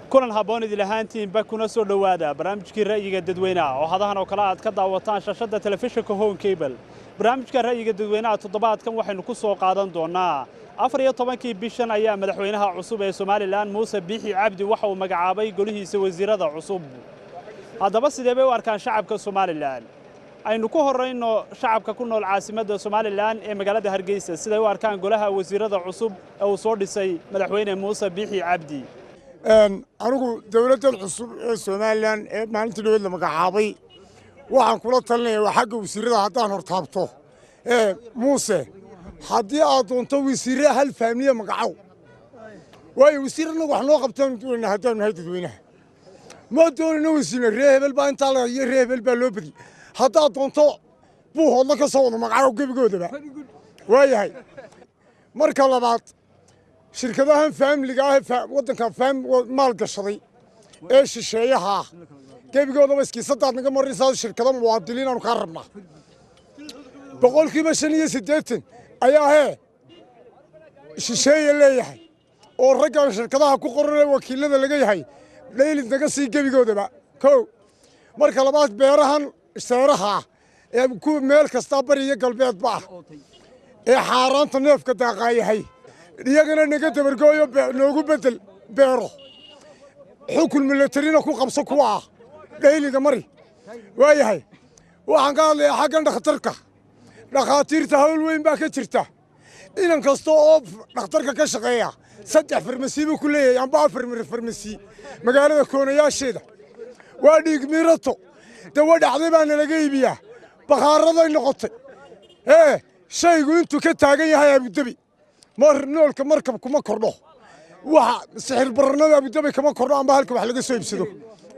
kulan haboon idil ahaantiinba kuna soo dhawaada barnaamijkii ra'yiga dadweynaha oo hadahan oo kala aad ka daawataan shashada telefishinka Home Cable. barnaamijka ra'yiga dadweynaha toddobaadkan waxaynu ku soo qaadan doonaa 14 bishan ayaa madaxweynaha cusub ee Somaliland Biixi Cabdi waxa uu magacaabay golihiisa wasiirada cusub. haddaba sidee bay u arkaan shacabka Somaliland? aynu ku horeyno shacabka ku nool caasimadda Somaliland ee magaalada Hargeysa sidee u arkaan golaha wasiirada cusub ee uu soo dhisay madaxweyne Biixi Cabdi. anigu dawladda cusub ee Somaliland ee maalintii dawladda magacaabay waxaan kula talinayaa xagga wasiirada haddaan hortaabto muuse haddii aad doonto wasiirada hal faamiliya magacaw waayo wasiirada wax loo qabtaan doonaa haddaan nahay dadweynaha ma doonino wasiirna reer hebel baa inta la iyo reer hebel baa loo badi haddaad doonto buu hodla ka soo wada magacaw gebigoodaba waayahay marka labaad shirkadahan faamiliga waddanka maal gashaday ee shisheeyaha gebigoodaba iskiisadaad naga maraysaa shirkada muwaadiniin aanu kaa rabnaa 85% ayaa shisheeye leeyahay oo raggan shirkadaha ku qoran wakiilada laga yahay dheelid naga sii gebigoodaba kow marka labaad beerahan seeraha ee ku meel kasta bariya galbeedba ee xaaraanta neefka daaqaayahay iyagana naga dabargooyo noogu bedel beero xukun milatarina ku qabso kuwa dheeliga mari waayahay waxaan ka hadlayaa xaggan dhakhtarka dhakhaatiirta hawl weyn baa ka jirta inan kasta oo dhakhtarka ka shaqeeya 3 farmasi buu ku leeyahay amba 4 farmasi magaalada koonayaasheeda waa dhiig miirato dawa dhacday baa laga iibiyaa bakhaaraday noqotay shaygu intuu ka taagan yahay Abu Dhabi noolka markab kuma kordho waxa sixir barnada Abu Dhabi kama kordho amba halka wax laga soo iibsado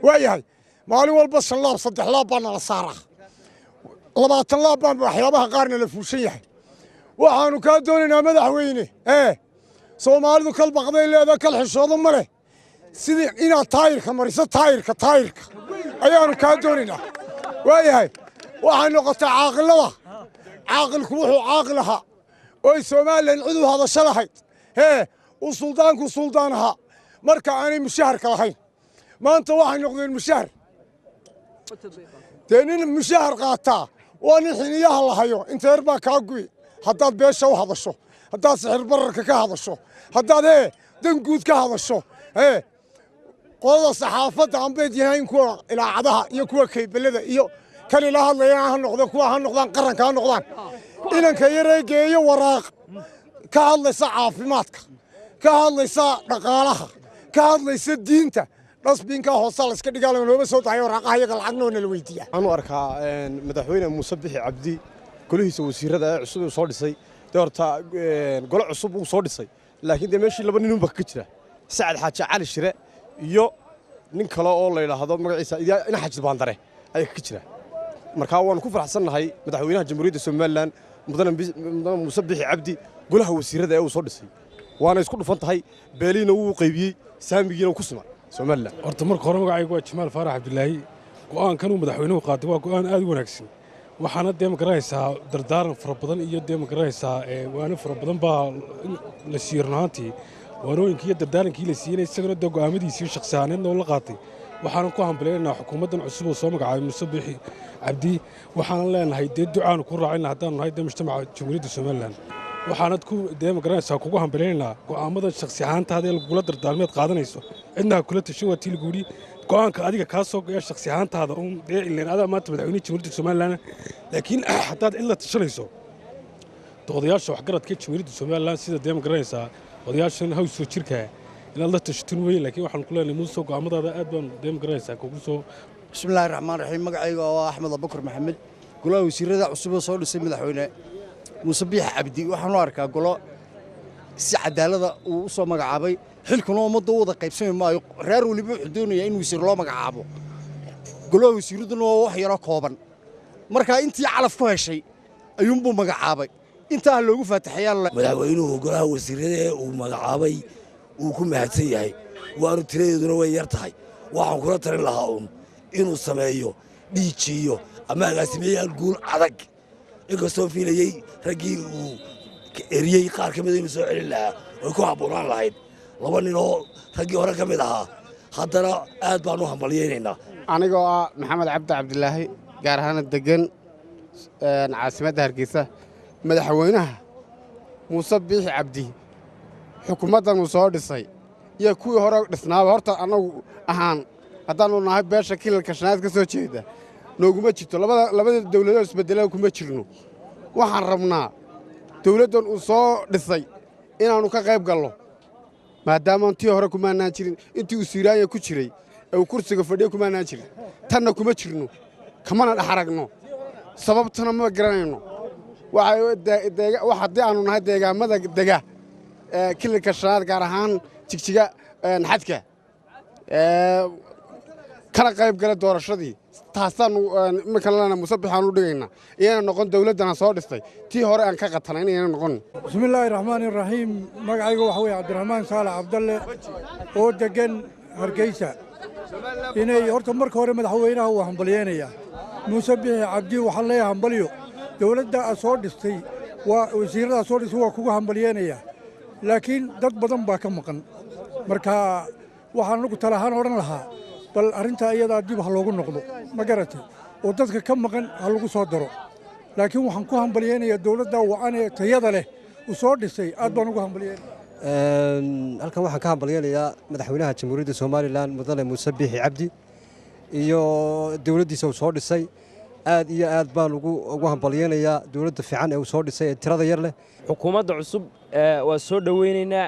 waayahay maalin walba 3 laab 3 laab baan la saaraa 20 laab baan waxyaabaha qaarna la fuushan yahay waxaanu ka doonaynaa madaxweyne Soomaalidu kal baqday leedahay kal xishoodo male sidii inaad taayirka mariso taayirka ayaanu ka doonaynaa waayahay waxaan noqotay caaqilku wuxuu caaqilaha oo Somaliland cid u hadasho lahayd u suldaanku suldaanaha marka aanay mushaharka lahayn maanta waxay noqdeen mushahar nin mushahar qaataa waa nin xiniyaha la hayo inteer baa kaa guy haddaad beesha u hadasho haddaad sixir bararka ka hadasho haddaad dan guud ka hadasho qolada saxaafadda ambeed yahayn kuwa ilaacadaha iyo kuwa kaybelada iyo kan ila hadlayaan ha noqdo kuwa ha noqdaan qaranka ha noqdaan inanka yareegeeyo waraaq ka hadlaysa caafimaadka ka hadlaysa dhaqaalaha ka hadlaysa diinta dhasbinka hoosa la iska dhigaa looba soo tahay waraaqaha iyaga lacagna la weydiiyaa aanu arkaa madaxweyne Biixi Cabdi golihiisa wasiirada cusub oo soo dhisay doorta golo cusub uu soo dhisay laakiin meeshii laba nin ka jira Saad Xaaji Cali Shire iyo nin kale oo la yiraahdo magaciisa ina xajid baandare ay ka jira marka waan ku faraxsanahay madaxweynaha jamhuuriyadda Somaliland Biixi Cabdi golaha wasiirada ee uu soo dhisay waana isku dhufan tahay beeliina uu qaybiyay saamigiina ku sima Somaliland horta marka hore magacaygu waa Jamaal Faarax Cabdilaahi go'aankan uu madaxweynuhu qaaday waa go'aan aad u wanaagsan waxaana deemokaraysaa dardaaran fara badan iyo deemokaraysaa waana fara badan baa la siirnaantii waanooyinkii iyo dardaarankii la siiyay isagana go'aamadiisii shakhsiyadeed oo la qaatay waxaan ku hambaleynaynaa xukuumaddan cusub oo soo magacaabay Biixi Cabdi waxaan leenahay ducaan ku raacayna haddaan nahay mujtamaca jamhuuriyadda Somaliland waxaanad ku deemokaraysaa kugu hambaleynaynaa go'aamada shakhsiyadeed ee lagula dardaarmeed qaadanayso cidna kula tashan waa tii lagu go'aanka adiga ka soo go'ay shakhsiyadeeda oo ilaa aad maanta madaxweynaha jamhuuriyadda Somaliland laakiin hadaad illa tashanayso odayaasha waxgaradka jamhuuriyadda Somaliland sida deemokaraysaa odayaashan haws soo jirka inaad la tashatin weyn laakiin waxaan ku leenahay muuse go'aamadaada aad baan deemokaraysaa kugu soo bismillaahir rahmaanir rahiim magacayga waa Axmed Abubakar Maxamed golaha wasiirada cusub oo soo dhisay madaxweyne Biixi Cabdi waxaan u arkaa golo si cadaalad uu soo magacaabay xilkuna ummadda wada qaybsan maayo reer waliba wuxuu doonayaa in wasiir loo magacaabo golaha wasiiraduna waa wax yar oo kooban marka intii calaf ku heshay ayuunbuu magacaabay intaa loogu faataxayaan madaxweynuhu golaha wasiirada uu magacaabay uu ku mahadsan yahay waanu tiradeeduna way yar tahay waxaan kula talin lahaa inuu sameeyo dhiijiyo ama agaasimayaal guul adag inkastoo fiilayay raggii uu eriyey qaar ka mid inuu soo celin lahaa way ku habboonaan lahayd laba nin oo raggii hore ka mid ahaa haddana aad baan u hambalyaynaynaa anigoo ah maxamed cabdi cabdilaahi gaar ahaan degan caasimadda hargeysa madaxweynaha muuse biixi cabdi xukuumaddan uu soo dhisay iyo kuwii hore dhisnaaba horta annagu ahaan haddaannu nahay beesha kilalka shanaad ka soo jeeda nooguma jirto labada dawladoo isbeddelada kuma jirno waxaan rabnaa dawladdan uu soo dhisay inaannu ka qayb gallo maadaamaan tii hore kumaanaan jirin intii uu siiraanya ku jiray ee uu kursiga fadhiya kumaanaan jirin tanna kuma jirno kamana dhex aragno sababtana ma garanayno haddii aannu nahay deegaamada dega kilalka shanaad gaar ahaan jigjiga xadka kana qayb gala doorashadii taasaannu iminka lena musabixaan u dhigaynaa iyana noqon dawladdana soo dhistay tii hore aan ka qatana inayna noqon bismillaahi raxmaani raxiim magacayga waxa weeye cabdiraxmaan saalax cabdalle oo deggan hargeysa inay horta marka hore madaxweynaha uu hambalyeynaya muuse biixi cabdi waxaan leeyahay hambalyo dawladda aad soo dhistay waa wasiirada soo dhistay waa kugu hambalyeynaya laakiin dad badan baa ka maqan marka waxaan anigu talahaan odhan lahaa bal arrintaa iyadaa dib ha loogu noqdo ma garatay oo dadka ka maqan ha lagu soo daro laakiin waxaan ku hambalyeynayaa dawladda wacan ee tayada leh uu soo dhisay aad baan ugu hambalyeynaya halkan waxaan ka hambalyeynayaa madaxweynaha jamhuuriyadda somalilan mudane muuse biixi cabdi iyo dawladdiisa uu soo dhisay aad iyo aad baan ugu hambalyeynayaa dawladda fiican ee uu soo dhisay ee tirada yar leh xukuumadda cusub waa soo dhoweynaynaa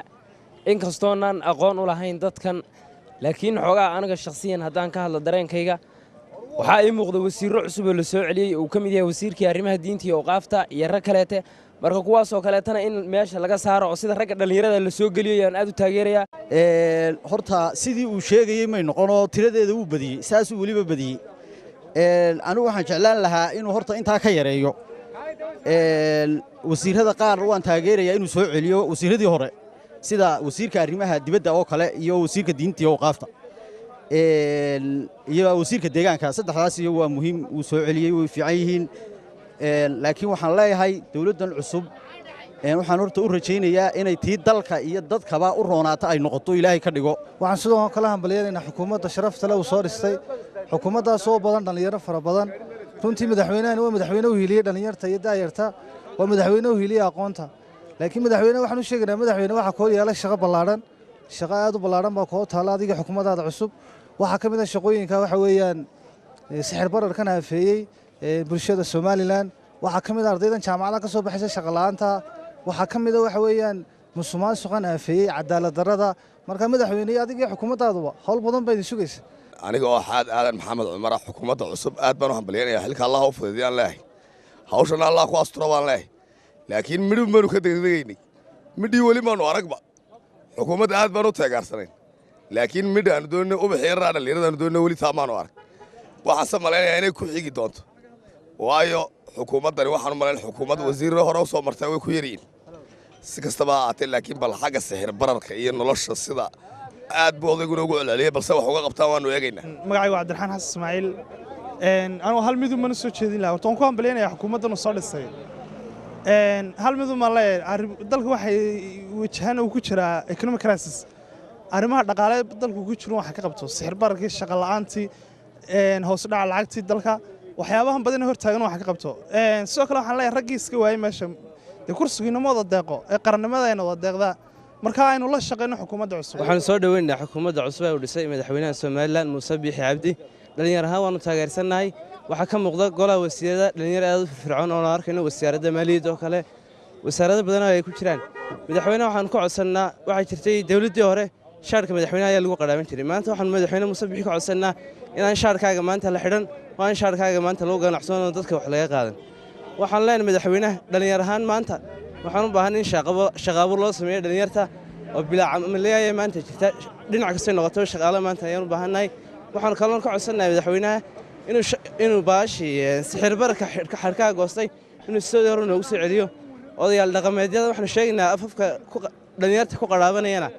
inkastoonaan aqoon u lahayn dadkan laakiin xoogaa aniga shakhsiyan haddaan ka hadlo dareenkayga waxaa ii muuqda wasiirro cusub oo la soo celiyey uu ka mid yahay wasiirkii arrimaha diinta iyo awqaafta iyo rag kaleete marka kuwaasoo kaleetana in meesha laga saaro oo sida ragga dhallinyarada la soo geliyo yaan aad u taageerayaa horta sidii uu sheegayey may noqonoo tiradeeda wuu badiyey saasuu weliba badiyey anigu waxaan jeclaan lahaa inuu horta intaa ka yareeyo wasiirrada qaar waan taageerayaa inuu soo celiyo wasiirradii hore sida wasiirka arrimaha dibadda oo kale iyo wasiirka diinta iyo awqaafta iyo wasiirka deegaanka saddexdaas iyo waa muhiim uu soo celiyey way fiican yihiin laakiin waxaan leeyahay dawladdan cusub waxaan horta u rajaynayaa inay tii dalka iyo dadkaba u roonaato ay noqoto ilaahay ka dhigo waxaan sidoo kale hambalyeynaynaa xukuumadda sharafta leh uu soo dhistay xukuumaddaas oo badan dhallinyaro fara badan runtii madaxweynahani waa madaxweyne u hiiliyey dhallinyarta iyo daayarta waa madaxweyne u hiiliyey aqoonta laakiin madaxweyne waxaan u sheegaynaa madaxweyne waxaa koo yeelay shaqo ballaadhan shaqo aad u ballaadhan baa koo taalla adiga xukuumaddaada cusub waxaa ka mid ah shaqooyinka waxa weeyaan sixir bararkan aafeeyey bulshada somalilan waxaa ka mid ah ardaydan jaamacadaha ka soo baxaysa shaqa la'aanta waxaa ka mid ah waxa weeyaan musuqmaasuqan aafeeyey cadaalad darrada marka madaxweyne adiga xukuumaddaaduba howl badan baa idin sugaysa aniga oo xaad aadan maxamed cumar xukuumadda cusub aad baan u hambalyeynaya xilka allah u fududeeyaan leeyahay hawshana allah ku asturo baan leeyahay laakiin midhib baanu ka degdegaynay midhii weli maanu aragba xukuumadda aad baan u taageersanayn laakiin midh aanu doonno ubaxii yaraa dhallinyaradaanu doonno weli taa maanu arag waxaanse malaynayaa inay ku xigi doonto waayo xukuumaddani waxaanu malayn xukuumad wasiirro hore u soo martay way ku yaryiin si kastaba ha ahaatee laakiin bal xagga sixir bararka iyo nolosha sida aad buu odayguna ugu celceliyey balse wax uga qabtaan waanu eegaynaa magacaygu cabdiraxmaan xasan ismaaciil anuu hal midun mana soo jeedin lahaa horta waan ku hambalyeynaya xukuumaddan soo dhisay hal midun maan leeyahay dalka waxay wajahaan uu ku jiraa economic crisis arrimaha dhaqaale dalku ku jiro waxa ka qabto sixir bararkii shaqo la'aantii hoos u dhaca lacagtii dalka waxyaabahan badan hor taagan waxa ka qabto sidoo kale waxaan leeyahay raggii iska waayay meesha dee kursigiinama wada deeqo ee qarannimadayna wada deeqdaa marka aynu la shaqayno xukuumadda cusub waxaan soo dhaweynaynaa xukuumadda cusub ee uu dhisay madaxweynaha Somaliland Muuse Biixi Cabdi dhalinyar ahaan waanu taageersanahay waxa ka muuqda golaha wasiirada dhalinyar aad u firfircoon oo arkayno wasiirada maaliyadda oo kale wasaarada badan ay ku jiraan madaxweynaha waxaan ku codsanaa waxa jirtay dawladdii hore shaarka madaxweynaha ayaa lagu qadaaban jiray maanta waxaan madaxweyne Muuse Biixi ka codsanaa inaan shaarkaaga maanta la xidhan oo aan shaarkaaga maanta lagu ganacsano dadka wax laga qaadan waxaan leenahay madaxweynaha dhalinyar ahaan maanta waxaan u baahan in shaqaabo loo sameeyo dhalinyarta oo bilaa amaleeyay maanta jirta dhinac kasta noqoto shaqaale maanta ayaan u baahanahay waxaan kaloo ka codsanahay madaxweynaha inuu baashi sixir barka xarka goostay inuu sidoo hore noogu soo celiyo odayaal dhaqameedyada waxaan sheegaynaa afafka dhalinyarta ku qaraabanayana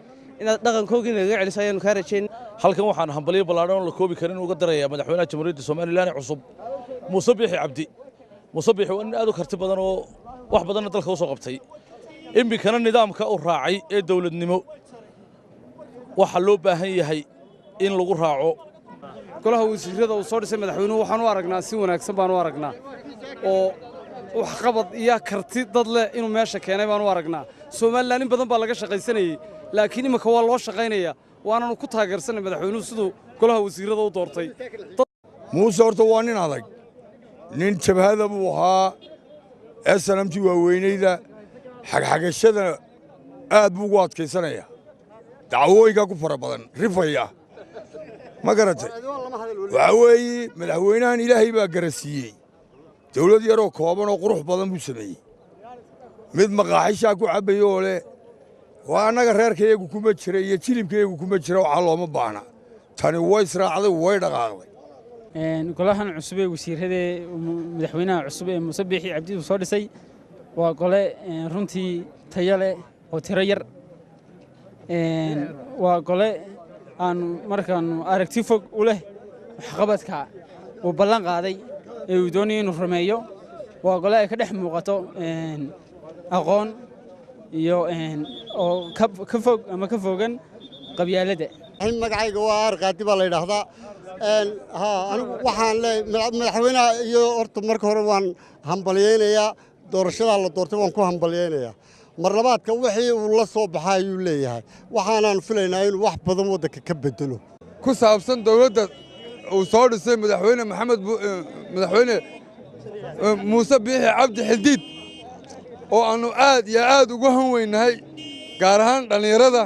inaad dhaqankoogina laga celiso ayaan ka rajayn halkan waxaan hambaliyo ballaaran oo la koobi karin uga darayaa madaxweynaha jamhuuriyadda Somaliland cusub Muuse Biixi Cabdi Muuse Biixi waa nin aad u karti badan oo wax badan dalka u soo qabtay imikana nidaamka uu raacay ee dawladnimo waxa loo baahan yahay in lagu raaco golaha wasiirada uu soo dhisay madaxweynuhu waxaan u aragnaa si wanaagsan baan u aragnaa oo waxqabad iyo karti dad leh inuu meesha keenay baan u aragnaa Somaliland in badan baa laga shaqaysanayay laakiin imika waa loo shaqaynaya waananu ku taageersanay madaxweynuhu siduu golaha wasiirada u doortay muuse horta waa nin adag nin jabhada buu ahaa SNMT waaweynayda xagxagashada aad buu ugu adkaysanaya dacwooyinka ku fara badan rifaya ma garatay waxa weeye madaxweynahan ilaahay baa garasiiyey dawlad yaroo kooban oo qurux badan buu sameeyey mid maqaaxishaa ku cabbayo oo leh waa annaga reerkayagu kuma jira iyo jilibkayagu kuma jira waxaa looma baahna tani way israacday way dhaqaaqday golahan cusub ee wasiiradee madaxweynaha cusub ee Muuse Biixi Cabdi uu soo dhisay waa gole runtii tayo leh oo tiro yar waa gole aan markaan aragti fog u leh waxqabadka uu ballan qaaday ee uu doonayay inuu rumeeyo waa gole ay ka dhex muuqato aqoon iyo oo ka fog ama ka fogan qabyaaladda magacayga waa Arkaa baa la yiraahdaa anigu waxaan leeyahay madaxweynaha iyo horta marka hore waan hambalyeynaya doorashada la doortay waan ku hambalyeynaya mar labaadka wixii uu la soo baxay ayuu leeyahay waxaanan filaynaa inuu wax badan waddanka ka bedelo ku saabsan dawladda uu soo dhisay madaxweyne Muuse Biixi Cabdi Xildiid oo aanu aad iyo aad ugu hanweynahay gaar ahaan dhalinyarada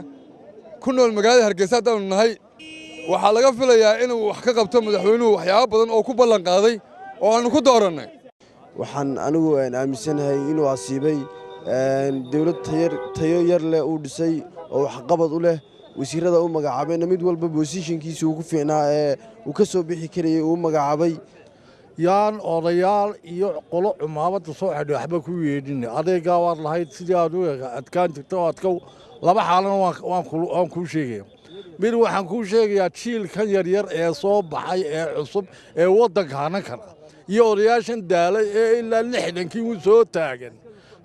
ku nool magaalada Hargeysa haddaanu nahay waxaa laga filayaa inuu wax ka qabto madaxweynuhu waxyaabo badan oo ku ballan qaaday oo aanu ku doorannay waxaan anigu aaminsanahay inuu asiibay dawlad tayo yar leh uu dhisay oo waxqabad u leh wasiirada uu magacaabay mid walba positionkiisa uu ku fiicnaa ee uu ka soo bixi karayay uu magacaabay yaan odayaal iyo qolo cumaamada soo xidhay waxba ku yeedhin adeegaa waad lahayd sidii aad u adkaan jirto adkow laba xaalana waan kuu sheegaya mid waxaan kuu sheegayaa jiilkan yaryar ee soo baxay ee cusub ee waddanka hanan kara iyo odayaashan daalay ee ilaa 60kii u soo taagan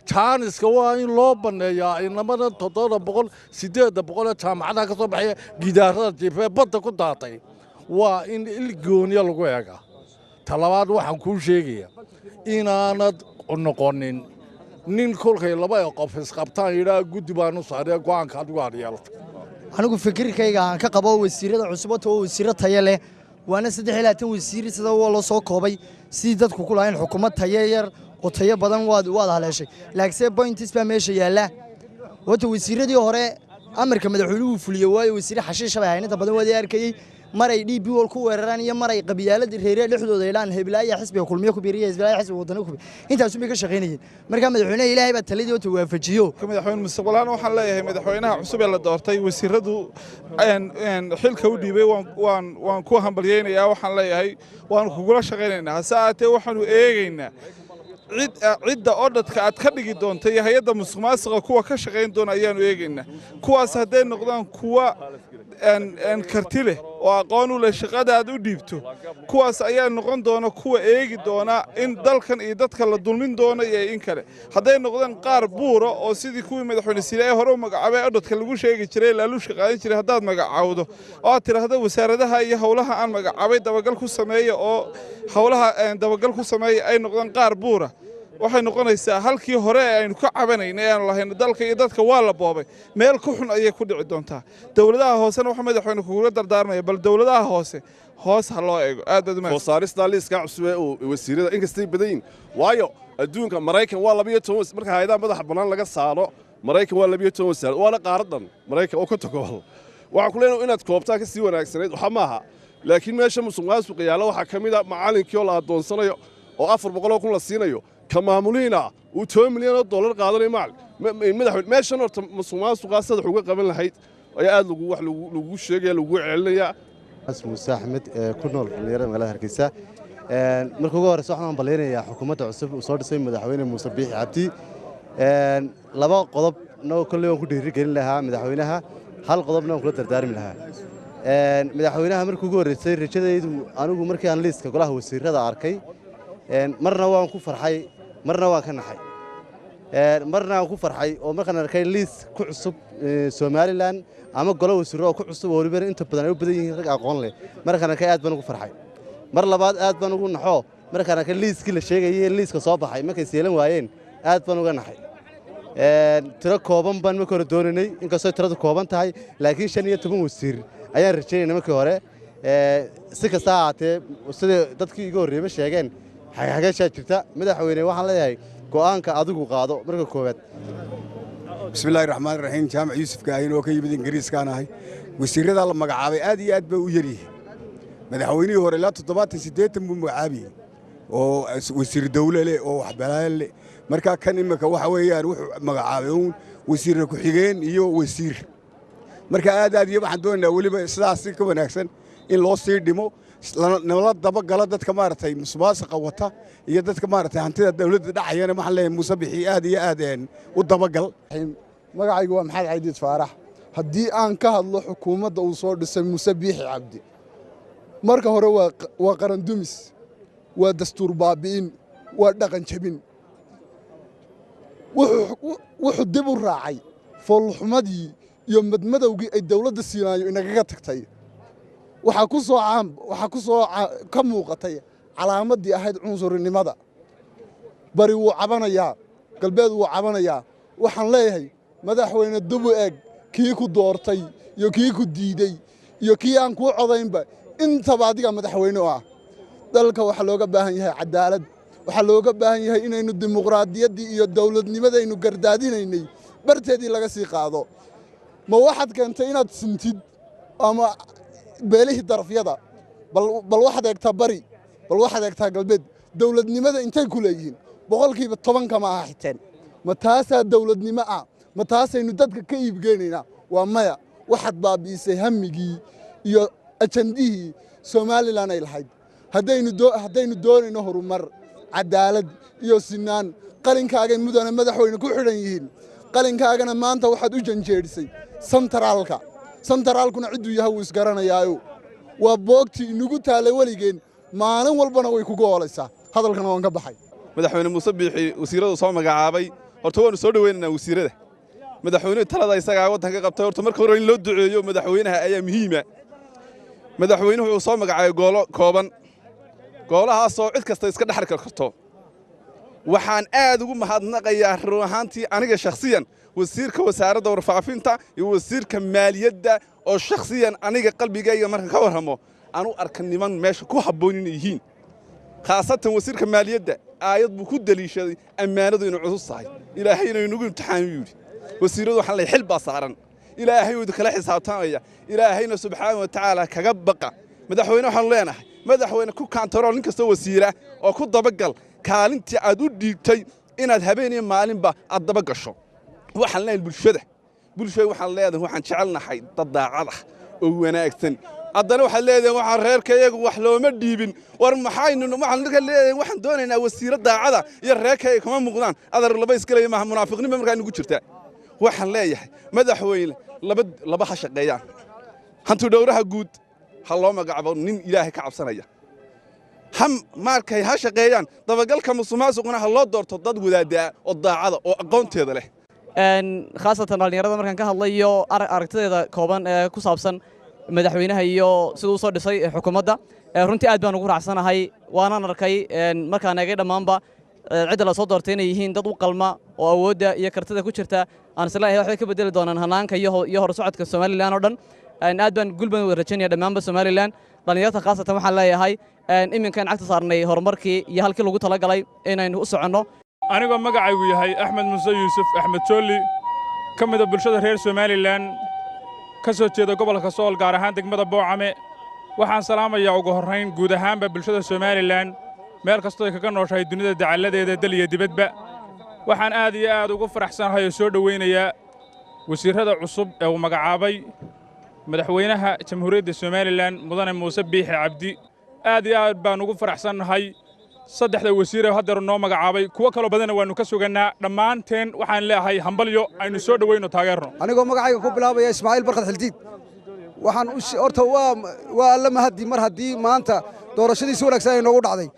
jaaniska waa in loo banneeyaa inamada 700 800 jaamacadaha ka soo baxaya gidaarada jiifee badda ku daatay waa in ilgooniya lagu eegaa talabaad waxaan kuu sheegayaa inaanad noqonin nin kolkay laba qof isqabtaan yidhaa guddi baan u saaray go'aanka adigu aad yeelatay anigu fikirkayga aan ka qabo wasiirada cusub oo wasiiro tayo leh waana 23 wasiir sida loo soo koobay si dadku ku lahayn xukuumad tayo yar oo tayo badan waad haleeshay laakiin points baa meesha yaala wata wasiiradii hore amarka madaxweynuhu fuliyay waayo wasiir xashiish baa hay'adda badan wada arkayay maray DB wal ku weeraraan iyo maray qabyaalad reereed dhexdooda ilaan heblaya xisbiga kulmiye ku biiriyay xisbiga xisbiga wadana ku intaas uma ka shaqeynayeen marka madaxweynaha Ilaahay baa taladii oo waafajiyo madaxweyne mustaqbalana waxaan leeyahay madaxweynaha cusub ee la doortay wasiiradu xilka u dhiibay waan ku hambalyeynaya waxaan leeyahay waan kugula shaqeynaynaa saacate waxaanu eegaynaa cidda odadka aad ka dhigi doonto iyo hay'adda musuqmaasuqa kuwa ka shaqeyn doona ayaanu eegaynaa kuwaas hadday noqdaan kuwa karti leh oo aqoon u leh shaqada aad u dhiibto kuwaas ayaa noqon doona kuwa eegi doona in dalkan iyo dadka la dulmin doono iyo in kale hadday noqdaan qaar buura oo sidii kuwii madaxweyne Siday hore u magacaabay odadka lagu sheegi jiray laalu shaqayn jiray haddaad magacaawdo oo tiraahdo wasaaradaha iyo hawlaha aan magacaabay dabagal ku sameeyo oo hawlaha dabagal ku sameeyo ay noqdaan qaar buura waxay noqonaysaa halkii hore aynu ka cabanaynay aan lahayn dalka iyo dadka waa la boobay meel ku xun ayay ku dhici doontaa dawladaha hoosena waxa madaxweyne kugu dardaarmaya bal dawladaha hoos ha loo eego aad u soo saarista liiska cusub ee wasiirada inkastay badan waayo adduunka Mareykan waa 12 marka hay'adaha madaxa banaan laga saaro Mareykan waa 12 wasaarad waana qaaradan Mareykan oo ka tago waxaan ku leenahay inaad koobtaa ka sii wanaagsanayd waxa maaha laakiin meesha musuqmaasuq yaala waxa kamid ah macallinkii oo la adoonsanayo oo 400 kun la siinayo كمامولينا و2 مليون دولار قادني معل مدحوين meeshan horta musuqmaasuqa saddex uga qaban lahayd ayaa aad lagu sheegay lagu celinaya Muuse Axmed ku nool dhalinyarada magaalada Hargeysa markii ugu horeysa waxaan baleenayaa xukuumadda cusub oo soo dhisay madaxweyne Muuse Biixi Cabdi laba qodob noo kulli waan ku dhiirigelin lahaa madaxweynaha hal qodobna waan kula dardaarmi lahaa madaxweynaha markii ugu horeysay rajadaydu anigu markii aan liiska golaha wasiirada arkay marna waan ku farxay marna waan ka naxay marna aan ku farxay oo markaan arkay liis ku cusub Somaliland ama golo wasiiro oo ku cusub oo waliba inta badan ay u badan yihiin rag aqoon leh markaan arkay aad baan ugu farxay mar labaad aad baan ugu naxo markaan arkay liiskii la sheegayay liiska soo baxay markay seelan waayeen aad baan uga naxay tiro kooban baan markii hore doonaynay inkastoo tiradu kooban tahay laakiin 15 wasiir ayaan rajaynay markii hore si kasta ahaatee sida dadkii iga horreeyay sheegeen xagaasha jirta madaxweyne waxaan leeyahay go'aanka adigu qaado marka koowaad bismillaahi raxmaani raxiim jaamac yuusuf gaahin oo ka yimid ingiriiskaan ahay wasiirada la magacaabay aad iyo aad bay u yar yihiin madaxweynihii hore ilaa 78 buu magacaabiyey oo wasiir dawle leh oo waxbalaayan leh markaa kan imika waxa weeyaan wuxuu magacaabay uun wasiir ku xigeen iyo wasiir marka aad iyo waxaan doonaynaa waliba sidaas ka wanaagsan in loo sii dhimo nala daba gala dadka maartay musuqmaasuqa wata iyo dadka maartay hantida dawladda dhacayana waxaan leeyahay Muuse Biixi aad iyo aad u daba gal magacaygu waa maxamed caydiid faarax haddii aan ka hadlo xukuumadda uu soo dhisay Muuse Biixi Cabdi marka hore waa qaran dumis waa dastuur baabi'in waa dhaqan jabin wuxuu dib u raacay foolxumadii iyo madmadowgii ay dawladda siinaayo inagaga tagtay waxaa ku soo ka muuqatay calaamadii ahayd cunsurinimada bari wuu cabanayaa galbeed wuu cabanayaa waxaan leeyahay madaxweyne dubu eeg kii ku doortay iyo kii ku diiday iyo kii aan kuu codaynba intaba adiga madaxweyne u ah dalka waxaa looga baahan yahay cadaalad waxaa looga baahan yahay inaynu dimuqraadiyaddii iyo dawladnimadaynu gardaadinaynay barteedii laga sii qaado ma waxaad keentay inaad sintid ama beelihii darafyada bal waxaad eegtaa bari bal waxaad eegtaa galbeed dawladnimada intay ku leeyihiin boqolkiiba 10 kama aha xiteen ma taasaa dawladnimo ah ma taasaynu dadka ka iibgeynaynaa waa maya waxaad baabi'isay hamigii iyo ajandihii Somaliland ay lahayd haddaynu doonayno horumar cadaalad iyo sinaan qalinkaaga mudane madaxweyne ku xidhan yihiin qalinkaagana maanta waxaad u janjeerisay santaraalkuna ciduu yahay wuu isgaranayaayo waa boogtii inagu taalay weligeen maalin walbana way kugu oolaysaa hadalkana waan ka baxay madaxweyne Muuse Biixi wasiiradu soo magacaabay horta waanu soo dhaweynaynaa wasiirada madaxweynuhu talada isaga waddanka qabtay horta marka hore in loo duceeyo madaxweynaha ayaa muhiima madaxweynuhu wuxuu soo magacaabay goolo kooban goolahaasoo cid kasta iska dhaxal karto waxaan aad ugu mahadnaqayaa ruuxaantii aniga shakhsiyan wasiirka wasaaradda warfaafinta iyo wasiirka maaliyadda oo shakhsiyan aniga qalbigayga marka ka warramo aanu arkan niman meesha ku habboon inay yihiin khaasatan wasiirka maaliyadda aayad buu ku daliishaday ammaanadu inuu cusub tahay ilaahayna inagu imtixaan yidhi wasiiradu waxaan leeyahay xil baa saaran ilaahay uu kala xisaabtamaya ilaahayna subxaanahu wa tacaala kaga baqa madaxweyne waxaan leenahay madaxweyne ku kantarool nin kasta wasiira oo ku dabagal kaalintii aad u dhiibtay inaad habeen iyo maalinba aad daba gasho waxaan leeyahay bulshada waxaan leedahay waxaan jecelnahay dad daacad ah oo wanaagsan haddana waxaad leedahay waxaan reerkayagu wax looma dhiibin war maxaynu waxaan leedahay waxaan doonaynaa wasiiro daacada iyo reerkayga kama muuqdaan adar laba iskaleeya maaha munaafiqnimo markaa nagu jirtaa waxaan leeyahay madaxweyne laba ha shaqeeyaan hanti dhowraha guud ha loo magacaabo nin ilaahay ka cabsanaya markay ha shaqeeyaan dabagalka musuqmaasuqna ha loo doorto dad wadaada oo daacada oo aqoonteeda leh khaasatan dhalinyarada markaan ka hadlayo aragtideeda kooban ee ku saabsan madaxweynaha iyo siduu soo dhisay xukuumadda runtii aad baan ugu raacsanahay waanaan arkay markaan eegay dhammaanba cidda la soo doortay inay yihiin dad u qalma oo awoodda iyo kartida ku jirta aan islaahay waxay ka bedeli doonaan hanaanka iyo horsocodka Somaliland oo dhan aad baan gulban u rajaynaya dhammaanba Somaliland dhalinyarada khaasatan waxaan leeyahay iminkan cagta saarnay horumarkii iyo halkii lagu talagalay inaynu u soconno anigoo magacaygu yahay Axmed Muuse Yuusuf Axmed Jooli ka mid ah bulshada reer Somaliland ka soo jeeda gobolka Sool gaar ahaan degmada Boocame waxaan salaamayaa ugu horreyn guud ahaanba bulshada Somaliland meel kastoo ay kaga nooshahay dunida dacaladeeda dal iyo dibadba waxaan aad iyo aad ugu faraxsanahay oo soo dhaweynayaa wasiirada cusub ee uu magacaabay madaxweynaha jamhuuriyadda Somaliland mudane Muuse Biixi Cabdi aad iyo aad baan ugu faraxsanahay saddexda wasiir ee hadda noo magacaabay kuwa kale badan waanu ka suganaa dhamaanteen waxaan leeyahay hambalyo aynu soo dhaweyno taageerno anigoo magacayga ku bilaabaya Ismaaciil Barkad Xildiid waxaan horta waa alla mahadi mar haddii maanta doorashadiisa wanaagsan ay noogu dhacday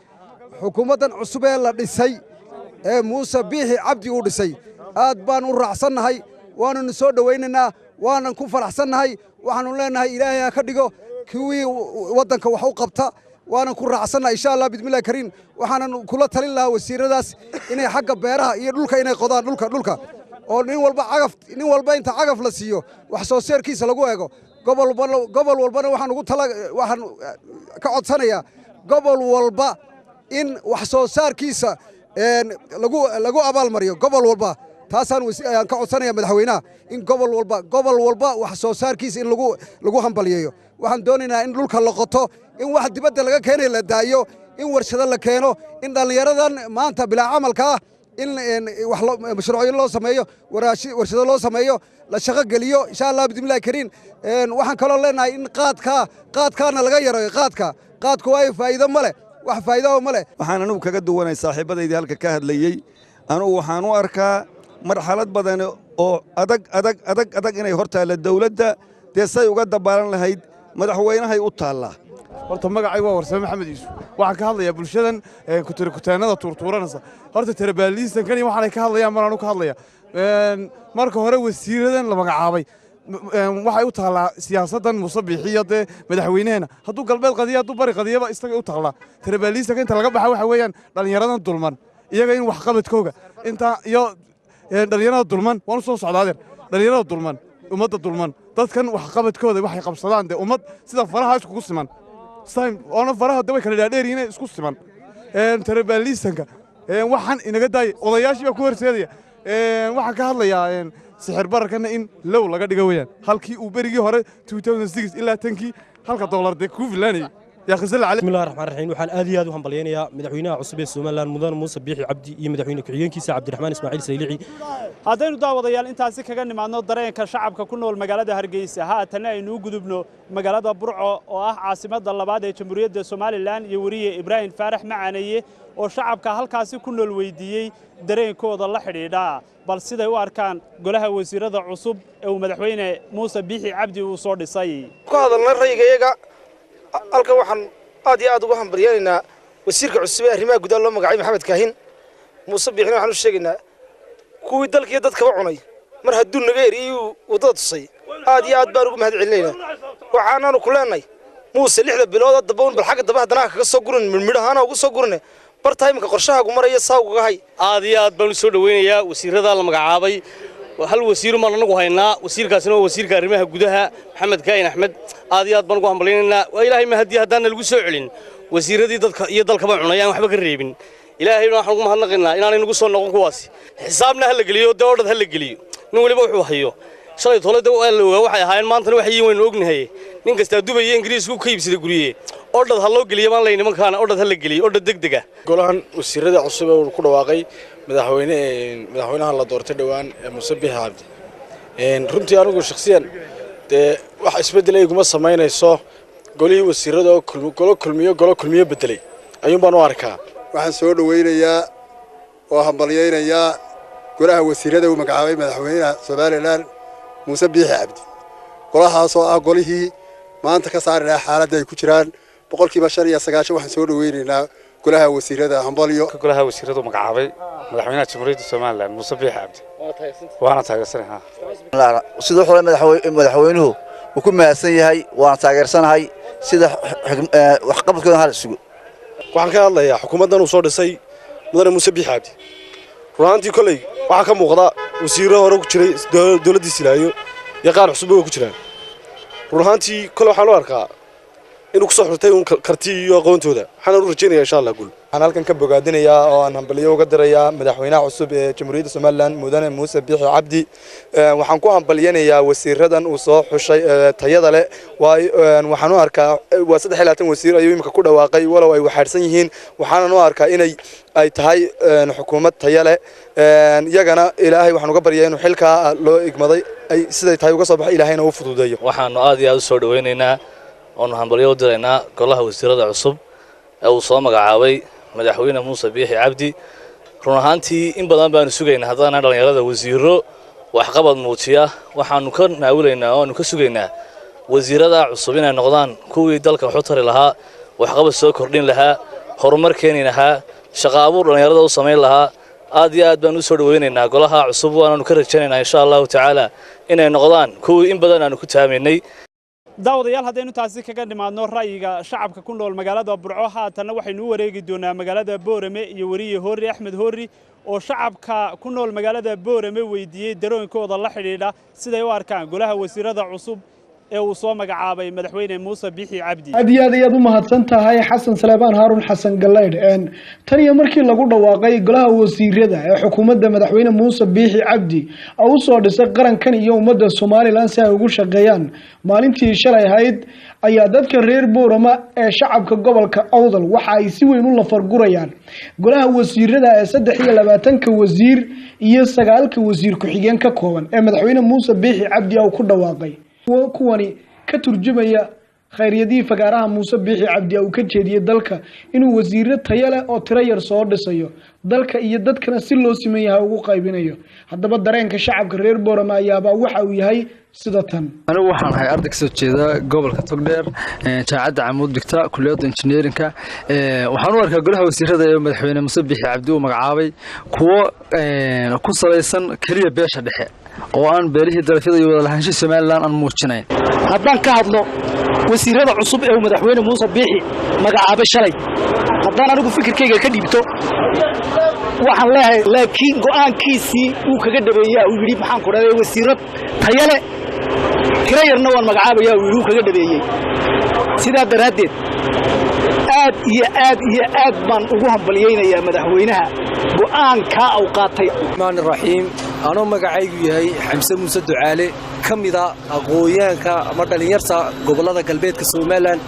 xukuumaddan cusub ee la dhisay ee Muuse Biixi Cabdi uu dhisay aad baan u raacsannahay waananu soo dhowaynaynaa waanan ku faraxsannahay waxaanu leenahay ilaahay ha ka dhigo kuwii waddanka wax u qabta waanan ku raacsannahay insha allah bismillahi kariim waxaanan kula talin lahaa wasiiradaas inay xagga beeraha iyo dhulka inay qodaan dhulka oo nin walba inta cagaf la siiyo wax soo saarkiisa lagu eego gobol walbana waxaan ka codsanayaa gobol walba in wax soo saarkiisa lagu abaalmariyo gobol walba taasaan ka codsanaya madaxweynaha in gobol walba wax soo saarkiisa in lagu hambaliyeeyo waxaan doonaynaa in dhulka la qoto in wax dibadda laga keenay la daayo in warshado la keeno in dhallinyaradan maanta bilaa camalka ah in mashruucyo loo sameeyo warshado loo sameeyo la shaqo geliyo insha allah bismillahi kariim waxaan kaloo leenahay in qaadkaana laga yareeyo qaadku waa faa'iido ma leh wax faa'iido ma leh waxaan anigu kaga duwanay saaxiibadaydii halka ka hadlayey anigu waxaan u arkaa marxalad badan oo adag inay hor taalla dawladda dee say uga dabaalan lahayd madaxweynahay u taallaa horta magacaygu waa warsame maxamed yuusuf waxaan ka hadlayaa bulshadan kutaanada tuurtuuranaysa horta tarabaaliistankani waxaanay ka hadlayaan maraan ka hadlaya marka hore wasiiradan la magacaabay waxay u taallaa siyaasaddan Muuse Biixi iyo dee madaxweynaheena hadduu galbeed qadiyo hadduu bari qadiyaba isaga u taallaa tarabaaliistanka inta laga baxa waxa weeyaan dhallinyaradan dulman iyaga in wax qabadkooga inta iyo dhallinyarada dulman waan soo socdaadeer dhallinyarada dulman ummadda dulman dadkan wax qabadkooda waxay qabsadaan dee ummad sida faraha iskugu siman oona faraha daway kala dhaadheer inay isku siman tarabaaliistanka waxaan inaga daayay odayaashii baa ku horseedaya waxaan ka hadlayaa sixir bararkana in low laga dhigo weeyaan halkii uu berigii hore 2006 ilaa 10kii halka dollar dee ku filaanayay يا خزل علي بسم الله الرحمن الرحيم وحال آدي هذا وحنبلينا مدحوينها عصبية سومالان مدن موسى بيحي عبدي مدحوين كعيان كيسا عبد الرحمن إسماعيل سيلعي هذين داوديال inta si kaga nimaadno dareenka shacabka ku nool magaalada Hargeysa haatan aynu gudubno magaalada Burco oo ah caasimadda labaad ee Jamhuuriyadda Somaliland iyo wariye Ibrahim Faarax Macaanaye oo shacabka halkaasi ku nool weydiiyay dareenkooda la xidhiidha bal siday u arkaan golaha wasiirada cusub ee madaxweyne Muuse Biixi Cabdi uu soo dhisay ku hadalna rayigayga halkan waxaan aad iyo aad ugu hambalyeynaa wasiirka cusub ee arrimaha gudaha loo magacaabay Maxamed Kaahin Muuse Biixina waxaan u sheegaynaa kuwii dalkiisa dadka cunay mar hadduu naga eriyo wadada tusay aad iyo aad baan ugu mahadcelinaynaa waxaanaanu ku leenahay Muuse 6 bilood daboon bal xagga daba hadana kaga soo gurin midhaana ugu soo gurne bartaymka qorshahaagu maraya saawga hay aad iyo aad baan u soo dhaweynayaa wasiirada la magacaabay hal wasiir ma anagu haynaa wasiirkaasina waa wasiirka arrimaha gudaha Maxamed Kaahin Axmed aad iyo aad baan ugu hambalyeynaa waa ilaahay ma hadii hadaan lagu soo celin wasiiradii dadka iyo dalkaba cunayaan waxba ka reebin ilaahay waxaan ugu mahadnaqaynaa inaan inagu soo noqon kuwaasi xisaabna hal galiyo doodad hal galiyo nin waliba wuxuu hayo shalay toolada waa la ogaa waxay ahaayeen maanta waxay weyn ognahay nin kasta Dubai Ingiriisku ka iibsada guriye ordad hal loo galiyo baan leeyahay nimankaana ordad hal galiyo ordad degdeg ah golahan wasiirada cusub ee ku dhawaaqay madaxweynaha la doortay dhawaan Muuse Biixi Cabdi runtii anigu shakhsiyan wax isbedel ay kuma sameynayso golihii wasiirada oo golo kulmiyo bedelay ayuun baan u arkaa waxaan soo dhaweynayaa oo hambalyeynayaa golaha wasiirada uu magacaabay madaxweynaha Somaliland Muuse Biixi Cabdi golahaas oo ah golihii maanta ka saari lahaa xaaladda ay ku jiraan 95% waxaan soo dhaweynaynaa golaha wasiirada hambalyo golaha wasiirada magacaabay madaxweynaha Jamhuuriyadda Somaliland Muuse Biixi Cabdi waana taageersanahay sidoo xulay madaxweynuhu uu ku mahadsan yahay waana taageersanahay sida wax qabadkooda hal isugu waxaan ka hadlayaa xukuumaddan uu soo dhisay mudane Muuse Biixi Cabdi runtii kulay waxa ka muuqda wasiiro hore ku jiray dawladda Silaayo iyo qaar cusub oo ku jiraan runtii kulay waxaan u arkaa inuu ku soo xirtay karti iyo aqoontooda waxaan u rajaynayaa insha Allah guul waxaan halkan ka bogaadinayaa oo aan hambalyo uga dirayaa madaxweynaha cusub ee Jamhuuriyadda Somaliland mudane Muuse Biixi Cabdi waxaan ku hambalyanayaa wasiiradan uu soo xushay tayada leh waxaan u arkaa waa 3 wasiir ayuu imika ku dhawaaqay walow ay waxaarsan yihiin waxaan u arkaa inay ay tahay xukuumad tayo leh iyagana ilaahay waxaan uga baryaa inuu xilka loo igmaday ay siday tahay uga soo baxay ilaahayna uu fududeeyo waxaan aad iyo aad u soo dhaweynaynaa oo hambalyo u diraynaa golaha wasiirada cusub ee uu soo magacaabay madaxweyne Muuse Biixi Cabdi run ahaantii in badan baan sugaynaa hadana dhalinyarada wasiiro wax qabad muujiya waxaanu ka naawuleynaa oo aanu ka sugaynaa wasiirada cusub inay noqdaan kuwii dalka wax u tari lahaa wax qabad soo kordhin lahaa horumar keeni lahaa shaqo abuur dhalinyarada u sameyn lahaa aad iyo aad baan u soo dhaweynaynaa golaha cusub waanaanu ka rajaynaynaa insha allahu tacaala inay noqdaan kuwii in badan aanu ku taamaynay daawadayaal haddaynu taasi kaga nimaadno ra'yiga shacabka ku nool magaalada Burco haatanna waxaynu u wareegi doonaa magaalada Boorame iyo wariye Hoori Axmed Hoori oo shacabka ku nool magaalada Boorame weydiiyay dareenkooda la xidhiidha siday u arkaan golaha wasiirada cusub ee uu soo magacaabay madaxweyne Muuse Biixi Cabdi. aad iyo aad u mahadsan tahay Xasan Salebaan Haarun Xasan Galeyd tan iyo markii lagu dhawaaqay golaha wasiirada ee xukuumadda madaxweyne Muuse Biixi Cabdi oo soo dhisay qarankan iyo ummadda Somaliland si ay ugu shaqeeyaan maalintii shalay ahayd ayaa dadka reer Boorama ee shacabka gobolka Awdal waxa ay si weyn u lafargurayaan golaha wasiirada ee 23 wasiir iyo 9 wasiir ku xigeen ka kooban ee madaxweyne Muuse Biixi Cabdi oo ku dhawaaqay kuwani ka turjumaya khayradii fagaaraha Muuse Biixi Cabdi oo ka jeediyay dalka inuu wasiirro tayo leh oo tiro yar soo dhisayo dalka iyo dadkana si loo simeeyahay ugu qaybinayo haddaba dareenka shacabka reer Boorama ayaaba waxa uu yahay sida tan anigu waxaan ahay arday ka soo jeeda gobolka Togdheer jaamacadda Camuud dhigta kulliyadda engineerinka waxaan u arkaa golaha wasiirada ee madaxweyne Muuse Biixi Cabdi uu magacaabay kuwo ku saleysan kaliya beesha dhexe oo aan beelihii dalafyada iyo wada lahaanshihiisa Somaliland aan muujinayn haddaan ka hadlo wasiirada cusub ee madaxweyne Muuse Biixi magacaabay shalay haddaan anigu fikirkayga ka dhibto waxaan leeyahay laakiin go'aankiisii uu kaga dhabeeyay uu yiri maxaan ku raday wasiirad tayale kirayarna waan magacaabayaa uu kaga dhabeeyay sidaa daraadeed aad iyo aad baan ugu hambaliyeynayaa madaxweynaha go'aanka uu qaatay maan raxiim anoo magacaygu yahay Xamse Muuse Ducaale kamida aqooyaanka ama dhalinyarta gobolada galbeedka Somaliland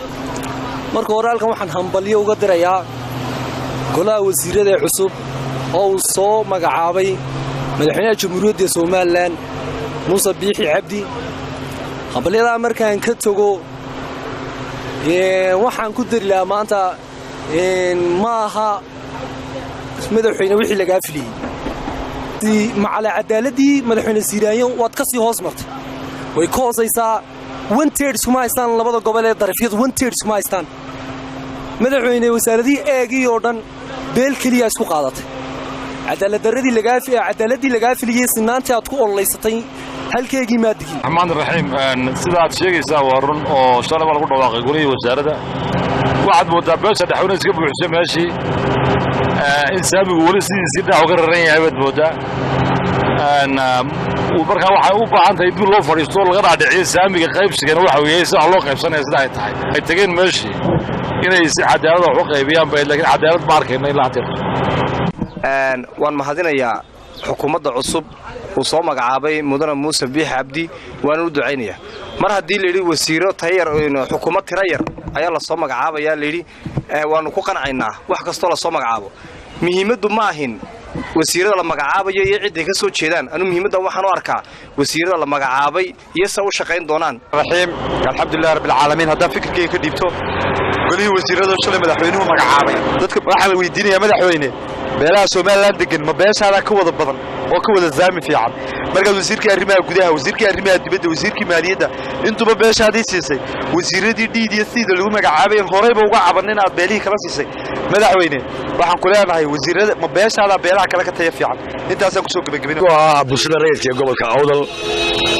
marka hore halkan waxaan hambaliyo uga dirayaa golaha wasiirada cusub oo soo magacaabay madaxweynaha jamhuuriyadda Somaliland Muuse Biixi Cabdi hambaliyada markaan ka tago waxaan ku dari lahaa maanta maaha madaxweyne wixii laga filiyay macala cadaaladii madaxweyne Siiraayo waad ka sii hoos martay way ka hoosaysaa wanted kuma haystaan labada gobol ee darafyada wanted kuma haystaan madaxweyne wasaaradii eegii oo dhan beel kaliya isku qaadatay cadaaladii laga filiyay sinaantii aad ku ololeysatay halkeegii maadigii Rahmaan Rahiim sida aad sheegaysaa waa run oo shalay lagu dhawaaqay golaha wasaaradda waxaad moodaa beesha dhaxweyne iska buuxsay meeshii in saamigu wali sidiisii dhac uga raran yahay baad moodaa markaa waxay u baahan tahay dib loo fadhiisto laga dhaadhiciyo saamiga qaybsigana waxa weeye si wax loo qaybsanayo sida ay tahay ay tageen meeshii inay si cadaalad wax u qaybiyaan bay laakiin cadaalad ma arkayno ilaa hadda waan mahadinayaa xukuumadda cusub uu soo magacaabay mudane Muuse Biixi Cabdi waan u ducaynayaa mar haddii la yiri wasiiro tayar xukuumad tiro yar ayaa la soo magacaabayaa la yiri waanu ku qanacaynaa wax kastoo la soo magacaabo muhiimaddu ma ahin wasiirada la magacaabayo iyo cid ay ka soo jeedaan anu muhiimadda waxaan u arkaa wasiirada la magacaabay iyo sa u shaqayn doonaan raxiim alxamdulillaah rabbil caalamiin haddaan fikirkayga ka dhiibto golihii wasiirada shalay madaxweynuhu magacaabay dadka waxaan weydiinayaa madaxweyne beelaha Somaliland degan ma beeshaada ka wada badan oo ka wada zaami fiican marka wasiirkii arrimaha gudaha wasiirkii arrimaha dibadda wasiirkii maaliyadda intuba beeshaadii siisay wasiiradii DEG lagu magacaabay horeyba uga cabaneen aad beelihii kala siisay madaxweyne waxaan ku leenahay wasiirada ma beeshaada beelaha kala ka tayo fiican intaasaan ku soo gabagabinaa bulshada rayidka gobolka Awdal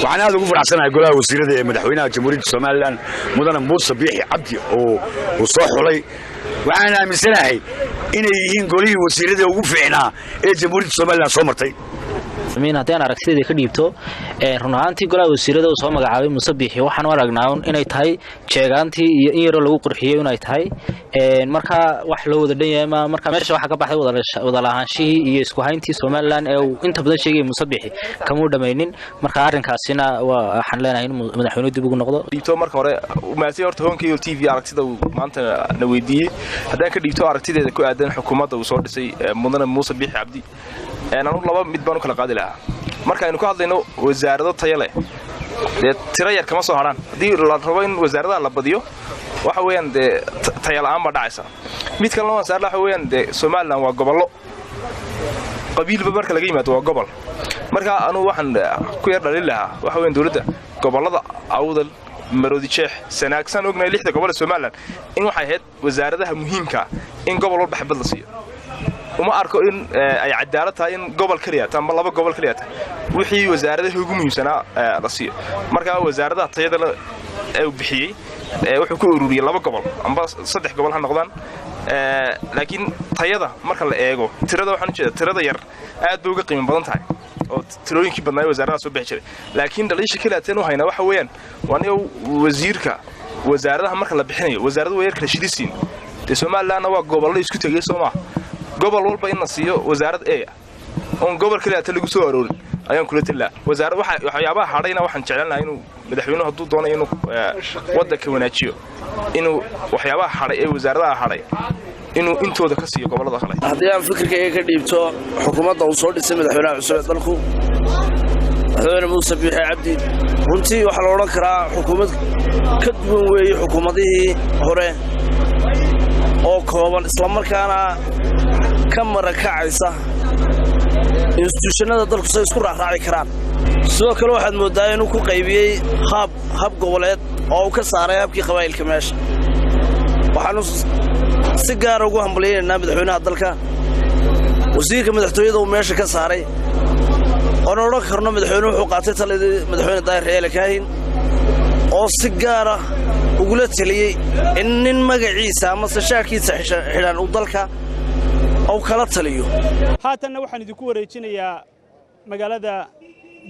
waxaan aad ugu faraxsanahay golaha wasiirada ee madaxweynaha jamhuuriyadda Somaliland mudane Muuse Biixi Cabdi oo soo xulay waxaan aaminsanahay inay yihiin golihii wasiirada ugu fiicnaa ee jamhuuriyadda Somaliland soo martay haddaan aragtida ka dhiibto run ahaantii golaha wasiirada uu soo magacaabay Muuse Biixi waxaan u aragnaa inay tahay jeegaantii iyo in yaro lagu qurxiyay inay tahay marka wax loo wada dhan yahay marka meesha waxa ka baxay wada lahaanshihii iyo isku hayntii Somaliland ee uu inta badan sheegay Muuse Biixi kama dhameeynin marka arrinkaasina waxaan leenahay in madaxweynuhu dib ugu noqdo dhiibto marka hore maasii horta hoonka TV aragtida uu maanta na weydiiyay haddaan ka dhiibto aragtideeda ku aadan xukuumadda uu soo dhisay mudane Muuse Biixi Cabdi anu laba mid baan u kala qaadi lahaa marka aynu ka hadlayno wasaarado tayo leh tiro yar kama soo haraan haddii la rabo in wasaaradaha la badiyo waxa weeyaan tayo la'aan baa dhacaysa mid kalena wasaarada waxa weeyaan Somaliland waa gobollo qabiilba marka laga yimaado waa gobol marka anu waxaan ku yar dhalin lahaa waxa weeyaan dawladda gobollada Awdal Maroodi Sheekh Sanaagsan ognahay 6 gobol Somaliland in waxay ahayd wasaaradaha muhiimka in gobol walba xabad la siiyo uma arko in ay cadaalad tahay in gobol kaliya ama laba gobol kaliya wixii wasaaradaha ugu muhiimsanaa la siiyo marka wasaaradaha tayada uu bixiyay wuxuu ku ururiyay laba gobol amba saddex gobol ha noqdaan laakiin tayada marka la eego tirada waxaan jeedaa tirada yar aad bay uga qiimo badan tahay oo tirooyinkii badnaa wasaaradaha soo bixi jiray laakiin dhaliisha kale ateen u hayna waxa weeyaan waa in wasiirka wasaaradaha marka la bixinayo wasaaradu way kala shidisiin Somaliland waa gobol isku tagay Soomaa gobol walba in la siiyo wasaarad oo gobol kale aad lagu soo aroorin ayaan kula talaa wasaarad waxyaabaha hadhayna waxaan jecelahay inuu madaxweynuhu hadduu doonayo inuu wadanka wanaajiyo inuu waxyaabaha hadhay ee wasaaradaha hadhay inuu intooda ka siiyo gobolada kale haddii aan fikirkayga ka dhiibto xukuumadda uu soo dhisay madaxweynaha cusub ee dalku madaxweyne muuse biixi cabdi runtii waxa la oran karaa xukuumad ka duwan weeye xukuumadihii hore oo kooban isla markaana ka marakacaysa institutionada dalku say isku raacraaci karaan sidoo kale waxaad moodaa inuu ku qaybiyey hab goboleed oo uu ka saaray habkii qabaa'ilka meesha waxaanu si gaar ugu hambaliyaynaynaa madaxweynaha dalka wasiirka madaxtooyada uu meesha ka saaray oon odhan karno madaxweynuhu wuxuu qaatay taladii madaxweyne daahir reele kaahin oo si gaara ugula taliyey in nin magaciisa ama sashaarkiisa xidhan uu dalka أو كلا تليو. هاتنا وحن يذكر رجينا مجالدا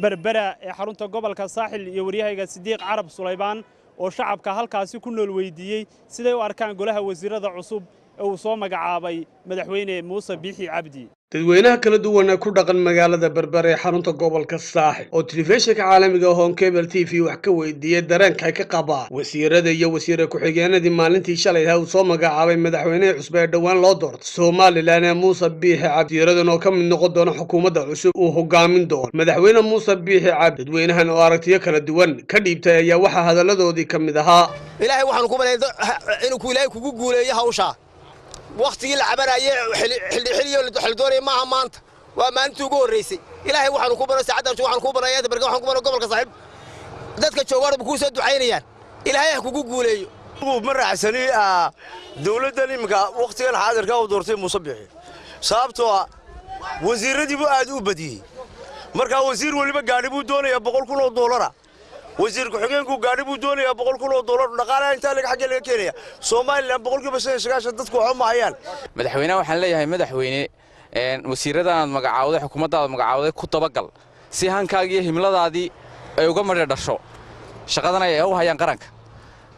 بربرة حرونتا قبل كساحل يوريها صديق عرب سليمان وشعبك هالكاسي كله الويدية سيدي وأركان قولها وزيرada cusub oo soo magacaabay madaxweyne Muuse Biixi Cabdi dadweynaha kala duwan ku dhaqan magaalada Berbera ee xarunta gobolka Saaxil oo telefishinka caalamiga ah Cable TV wax ka weydiiyay dareenka ay ka qabaan wasiirada iyo wasiir ku-xigeenadii maalintii shalay uu soo magacaabay madaxweyne cusub ee dhawaan loo doortay Somaliland ee Muuse Biixi Cabdi wasiiradan oo ka mid noqon doona xukuumadda cusub uu hogaamin doono madaxweyne Muuse Biixi Cabdi dadweynahan oo aragtiyo kala duwan ka dhiibtay ayaa waxa hadaladoodii ka mid ahaa ilaahay waxaan ku bareedo inuu ku ilaahay kugu guuleeyo hawsha waqtigii la cabarayay xilliyo la doonay maaha maanta waa maalintii ugu horeysay ilaahay waxaan ku baray saacada waxaan ku baray barka waxaan ku baray gobolka saaxiib dadka joogaanba ku soo ducaynayaan ilaahay ha kugu guuleeyo ma raacsani dawladdan imika waqtigan xaadirka uu doortay Muuse Biixi sababtoo wasiiradii buu aad u badiyay marka wasiir waliba gaari buu doonayaa $100,000 wasiir ku-xigeenku gaari buu doonayaa $100,000 dhaqaalaha inta laga xagga laga keenaya Somaliland 99% dadku waxu maayaan madaxweynaha waxaan leeyahay madaxweyne wasiiradan magacaawday xukuumadda magacaawday ku tabagal si hankaaga iyo himladaadii ay uga madhe dhasho shaqadan ay u hayaan qaranka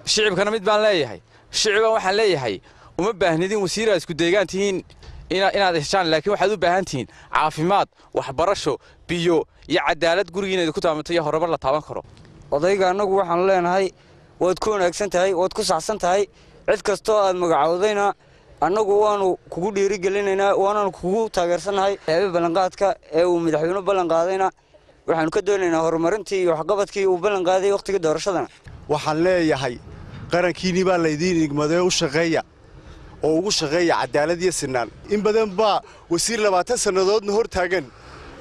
shicibkana mid baan leeyahay shicibkan waxaan leeyahay uma baahnidin wasiir isku deegaantiin inaad heshaan laakiin waxaad u baahan tihiin caafimaad waxbarasho biyo iyo cadaalad gurigiina ku taamatay horeba la taaban karo odayga anagu waxaan leenahay waad ku wanaagsan tahay waad ku saxsan tahay cid kasto aad magacaawdayna anagu waanu kugu dhiiri gelinaynaa waanu kugu taageersanahay ballanqaadka ee uu madaxweynuhu ballan qaadayna waxaanu ka doonaynaa horumarintii iyo waxqabadkii uu ballan qaaday waqtiga doorashadana waxaan leeyahay qarankiini baa laydiin igmaday u shaqeeya oo ugu shaqeeya cadaalad iyo sinaan in badan baa wasiir 20 sanadoodna hor taagan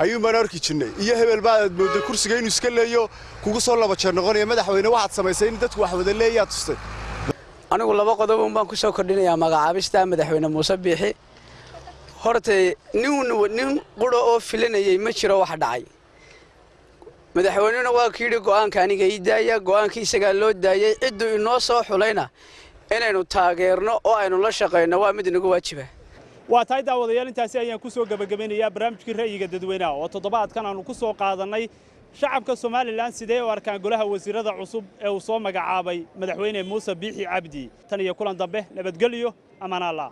ayuu ma arki jirnay iyo hebel baa moodo kursiga inuu iska leeyo kugu soo laba jeer noqonaya madaxweyne waxaad samaysay in dadku wax wada leeyahay tustay anigu laba qodob baan ku soo kordhinayaa magacaabista madaxweyne Muuse Biixi hortay nin quro oo filanayay ma jiro wax dhacay madaxweynuhu waa kiiri go'aanka aniga idaaya go'aankiisa loo daayay cid inoo soo xulayna inaynu taageerno oo aynu la shaqeyno waa mid inagu waajiba waa tahay daawadayaal intaasi ayaan ku soo gabagabeynayaa barnaamijkii ra'yiga dadweynaha oo toddobaadkan aanu ku soo qaadanay shacabka Somaliland sidee u arkaan golaha wasiirada cusub ee uu soo magacaabay madaxweyne Muuse Biixi Cabdi tan iyo kulan dambe nabadgelyo amaan Allah